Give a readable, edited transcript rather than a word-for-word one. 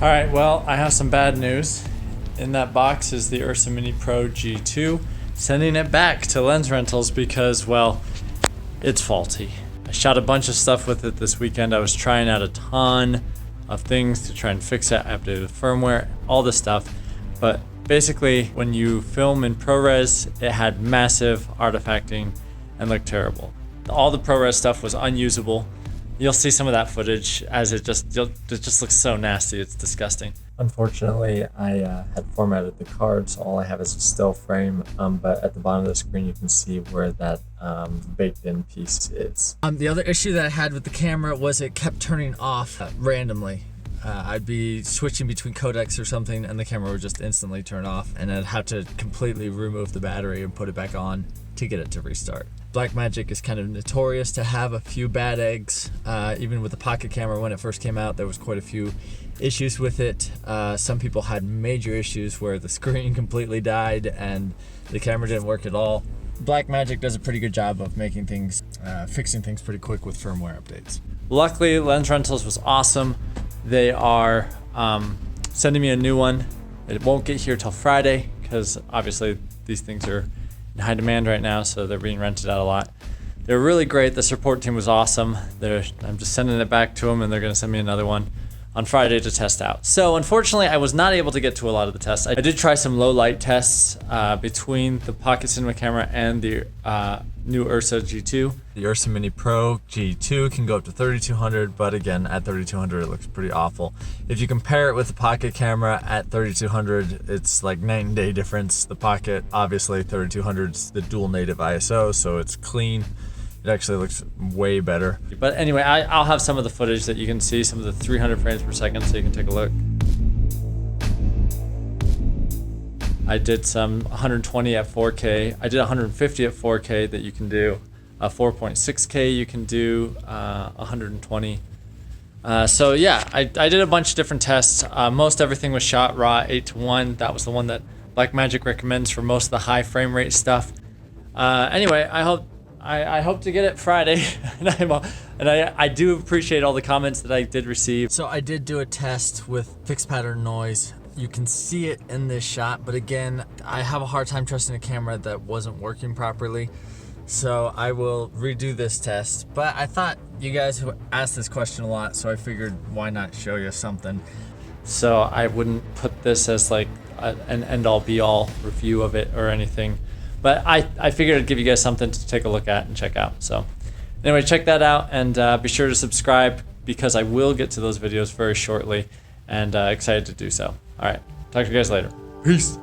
Alright, well, I have some bad news. In that box is the Ursa Mini Pro G2. Sending it back to Lens Rentals because, well, it's faulty. I shot a bunch of stuff with it this weekend. I was trying out a ton of things to try and fix it. I updated the firmware, all this stuff. But basically, when you film in ProRes, it had massive artifacting and looked terrible. All the ProRes stuff was unusable. You'll see some of that footage as it just looks so nasty. It's disgusting. Unfortunately, I had formatted the card, so all I have is a still frame. But at the bottom of the screen, you can see where that baked-in piece is. The other issue that I had with the camera was it kept turning off randomly. I'd be switching between codecs or something, and the camera would just instantly turn off, and I'd have to completely remove the battery and put it back on to get it to restart. Blackmagic is kind of notorious to have a few bad eggs. Even with the pocket camera when it first came out, there was quite a few issues with it. Some people had major issues where the screen completely died and the camera didn't work at all. Blackmagic does a pretty good job of making things, fixing things pretty quick with firmware updates. Luckily, Lens Rentals was awesome. They are sending me a new one. It won't get here till Friday because obviously these things are in high demand right now, so they're being rented out a lot. They're really great. The support team was awesome. I'm just sending it back to them, and they're going to send me another one on Friday to test out. So unfortunately, I was not able to get to a lot of the tests. I did try some low light tests between the Pocket Cinema camera and the new Ursa G2. The Ursa Mini Pro G2 can go up to 3200, but again, at 3200 it looks pretty awful. If you compare it with the Pocket camera at 3200, it's like night and day difference. The Pocket, obviously 3200 is the dual native ISO, so it's clean. It actually looks way better. But anyway, I'll have some of the footage that you can see, some of the 300 frames per second, so you can take a look. I did some 120 at 4K. I did 150 at 4K that you can do. 4.6K you can do 120. So yeah, I did a bunch of different tests. Most everything was shot RAW 8:1. That was the one that Blackmagic recommends for most of the high frame rate stuff. Anyway, I hope to get it Friday, and I do appreciate all the comments that I did receive. So I did do a test with fixed pattern noise. You can see it in this shot, but again, I have a hard time trusting a camera that wasn't working properly. So I will redo this test. But I thought you guys asked this question a lot, so I figured why not show you something. So I wouldn't put this as like an end-all be-all review of it or anything. But I figured I'd give you guys something to take a look at and check out. So anyway, check that out, and be sure to subscribe because I will get to those videos very shortly, and excited to do so. All right, talk to you guys later. Peace.